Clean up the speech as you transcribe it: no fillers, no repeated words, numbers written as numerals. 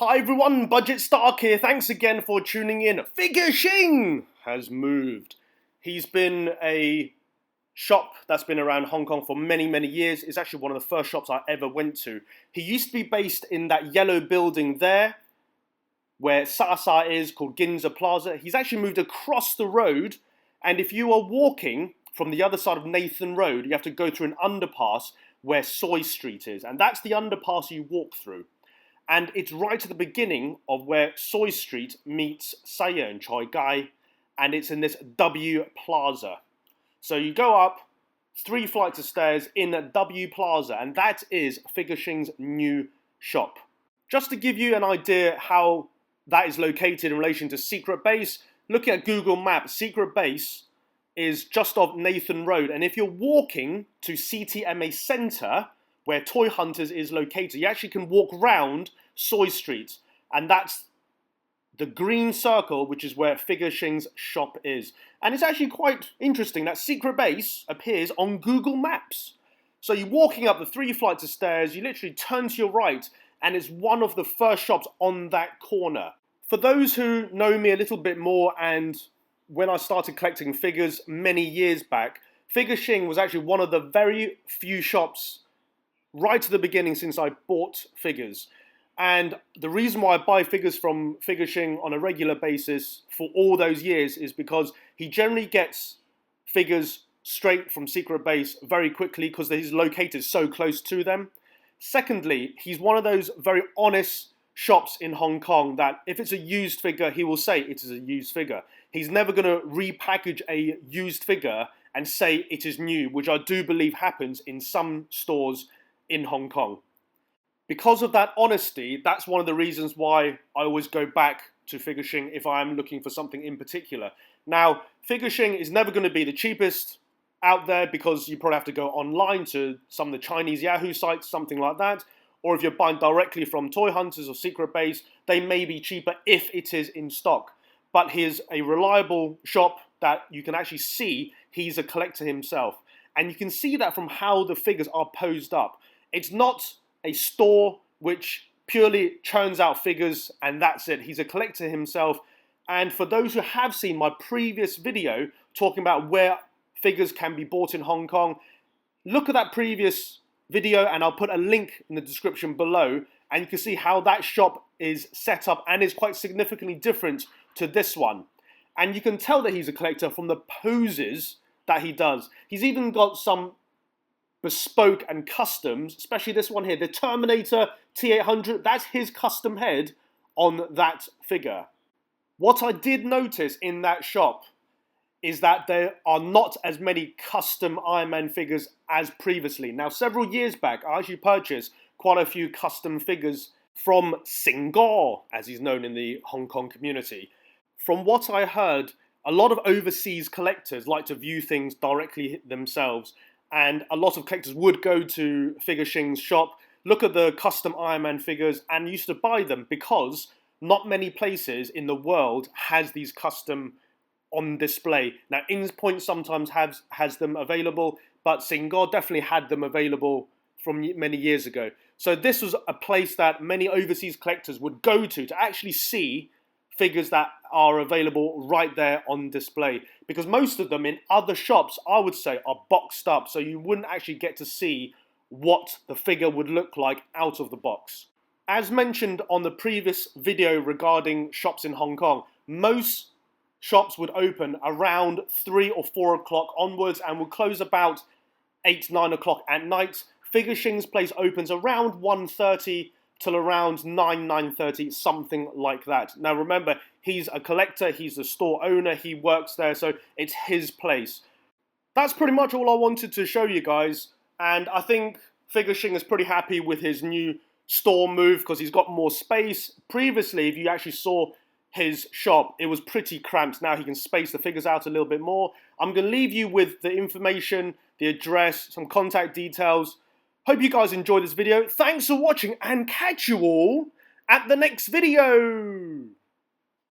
Hi everyone, Budget Stark here. Thanks again for tuning in. Figure Shing has moved. He's been a shop that's been around Hong Kong for many years. It's actually one of the first shops I ever went to. He used to be based in that yellow building there, where Sa is, called Ginza Plaza. He's actually moved across the road, and if you are walking from the other side of Nathan Road, you have to go through an underpass where Soy Street is, and that's the underpass you walk through. And it's right at the beginning of where Soy Street meets Saya and Choi Gai, and it's in this W Plaza. So you go up 3 flights of stairs in W Plaza, and that is Figure Shing's new shop. Just to give you an idea how that is located in relation to Secret Base, looking at Google Maps, Secret Base is just off Nathan Road, and if you're walking to CTMA Centre, where Toy Hunters is located, you actually can walk round Soy Street, and that's the green circle, which is where Figure Shing's shop is. And it's actually quite interesting that Secret Base appears on Google Maps. So you're walking up the 3 flights of stairs, you literally turn to your right, and it's one of the first shops on that corner. For those who know me a little bit more, and when I started collecting figures many years back, Figure Shing was actually one of the very few shops right at the beginning since I bought figures. And the reason why I buy figures from Figure Shing on a regular basis for all those years is because he generally gets figures straight from Secret Base very quickly because he's located so close to them. Secondly, he's one of those very honest shops in Hong Kong that if it's a used figure, he will say it is a used figure. He's never going to repackage a used figure and say it is new, which I do believe happens in some stores in Hong Kong. Because of that honesty, that's one of the reasons why I always go back to Figure Shing if I am looking for something in particular. Now, Figure Shing is never going to be the cheapest out there because you probably have to go online to some of the Chinese Yahoo sites, something like that. Or if you're buying directly from Toy Hunters or Secret Base, they may be cheaper if it is in stock. But he's a reliable shop that you can actually see he's a collector himself. And you can see that from how the figures are posed up. It's not a store which purely churns out figures and that's it. He's a collector himself. And for those who have seen my previous video talking about where figures can be bought in Hong Kong, look at that previous video and I'll put a link in the description below, and you can see how that shop is set up and is quite significantly different to this one. And you can tell that he's a collector from the poses that he does. He's even got some bespoke and customs, especially this one here, the Terminator T800, that's his custom head on that figure. What I did notice in that shop is that there are not as many custom Iron Man figures as previously. Now, several years back, I actually purchased quite a few custom figures from SHING, as he's known in the Hong Kong community. From what I heard, a lot of overseas collectors like to view things directly themselves, and a lot of collectors would go to Figure Shing's shop, look at the custom Iron Man figures, and used to buy them because not many places in the world has these custom on display. Now, InPoint sometimes has them available, but SHING definitely had them available from many years ago. So this was a place that many overseas collectors would go to actually see figures that are available right there on display. Because most of them in other shops, I would say, are boxed up, so you wouldn't actually get to see what the figure would look like out of the box. As mentioned on the previous video regarding shops in Hong Kong, most shops would open around 3 or 4 o'clock onwards and would close about 8, 9 o'clock at night. Figure Shing's place opens around 1:30 till around 9, 9:30, something like that. Now remember, he's a collector, he's the store owner, he works there, so it's his place. That's pretty much all I wanted to show you guys, and I think Figure Shing is pretty happy with his new store move because he's got more space. Previously, if you actually saw his shop, it was pretty cramped. Now he can space the figures out a little bit more. I'm going to leave you with the information, the address, some contact details. Hope you guys enjoyed this video. Thanks for watching and catch you all at the next video.